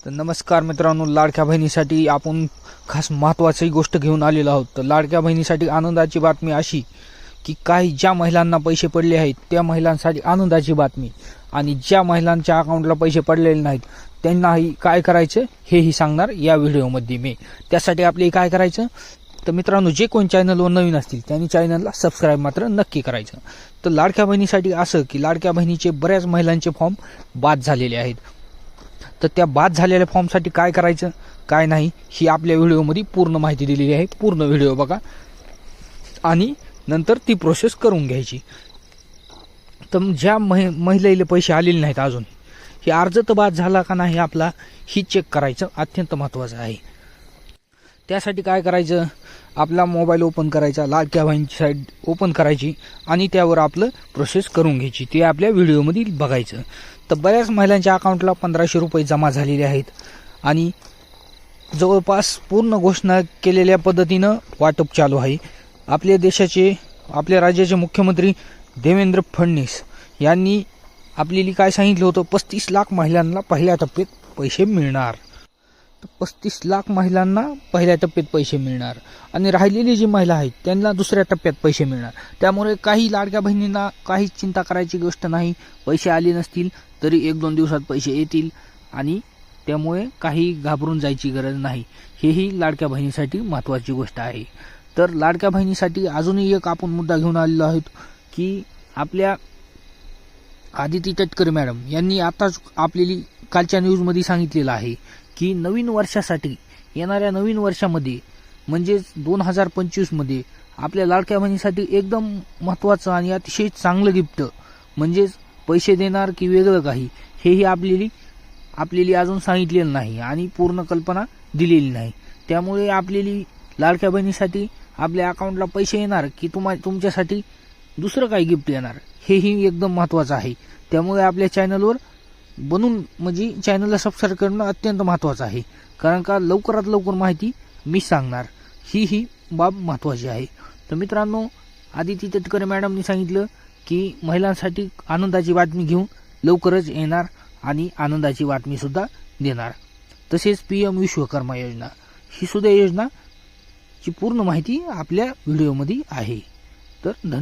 तर नमस्कार मित्रांनो, लाडक्या बहिणीसाठी आपण खास महत्त्वाची गोष्ट घेऊन आलेलो आहोत। तर लाडक्या बहिणीसाठी आनंदाची बातमी अशी की काही ज्या महिलांना पैसे पडले आहेत त्या महिलांसाठी आनंदाची बातमी, आणि ज्या महिलांच्या अकाउंटला पैसे पडलेले नाहीत त्यांनाही काय करायचं हेही सांगणार या व्हिडिओमध्ये मी। त्यासाठी आपले काय करायचं, तर मित्रांनो जे कोण चॅनलवर नवीन असतील त्यांनी चॅनलला सबस्क्राईब मात्र नक्की करायचं। तर लाडक्या बहिणीसाठी असं की लाडक्या बहिणीचे बऱ्याच महिलांचे फॉर्म बाद झालेले आहेत। तर त्या बाद झालेल्या फॉर्मसाठी काय करायचं काय नाही ही आपल्या व्हिडिओमध्ये पूर्ण माहिती दिलेली आहे। पूर्ण व्हिडिओ बघा आणि नंतर ती प्रोसेस करून घ्यायची। तर ज्या महिलेला पैसे आलेले नाहीत अजून, हे अर्ज तर बाद झाला का नाही आपला ही चेक करायचं अत्यंत महत्त्वाचं आहे। त्यासाठी काय करायचं, आपला मोबाईल ओपन करायचा, लाडक्या बहिणीची साईट ओपन करायची आणि त्यावर आपलं प्रोसेस करून घ्यायची। ते आपल्या व्हिडिओमध्ये बघायचं। तर बऱ्याच महिलांच्या अकाउंटला 1500 रुपये जमा झालेले आहेत आणि जवळपास पूर्ण घोषणा केलेल्या पद्धतीनं वाटप चालू आहे। आपल्या राज्याचे मुख्यमंत्री देवेंद्र फडणवीस यांनी आपल्याला काय सांगितलं होतं, 35 लाख महिलांना पहिल्या टप्प्यात पैसे मिळणार। 35 लाख महिलांना पहिल्या टप्प्यात पैसे मिळणार आणि राहिलेली जी महिला आहेत त्यांना दुसऱ्या टप्प्यात पैसे मिळणार। त्यामुळे काही लाडक्या बहिणींना काही चिंता करायची गोष्ट नाही। पैसे आले नसतील तरी 1-2 दिवसात पैसे येतील आणि त्यामुळे काही घाबरून जायची गरज नाही। हेही लाडक्या बहिणीसाठी महत्त्वाची गोष्ट आहे। तर लाडक्या बहिणीसाठी अजूनही एक आपण मुद्दा घेऊन आलेलो आहोत की आपल्या आदिती तटकरे मॅडम यांनी आताच आपल्याला कालच्या न्यूजमध्ये सांगितलेलं आहे की नवीन वर्षासाठी, येणाऱ्या नवीन वर्षामध्ये म्हणजे 2025 मध्ये आपल्या लाडक्या बहिणीसाठी एकदम महत्त्वाचं आणि अतिशय चांगलं गिफ्ट म्हणजे पैसे देणार की वेगळं काही हेही आपल्याला अजून सांगितलेलं नाही आणि पूर्ण कल्पना दिलेली नाही। त्यामुळे आपल्याला लाडक्या बहिणीसाठी आपल्या अकाउंटला पैसे येणार की तुमच्यासाठी दुसरं काही गिफ्ट येणार हेही एकदम महत्त्वाचं आहे। त्यामुळे आपल्या चॅनलवर म्हणजे चॅनलला सबस्क्राईब करणं अत्यंत महत्त्वाचं आहे, कारण का लवकरात लवकर माहिती मी सांगणार ही बाब महत्त्वाची आहे। तर मित्रांनो, आदिती तटकरे मॅडमनी सांगितलं की महिलांसाठी आनंदाची बातमी घेऊन लवकरच येणार आणि आनंदाची बातमी सुद्धा देणार। तसेच PM विश्वकर्मा योजना ही सुद्धा योजनाची पूर्ण माहिती आपल्या व्हिडिओमध्ये आहे। तर धन्यवाद।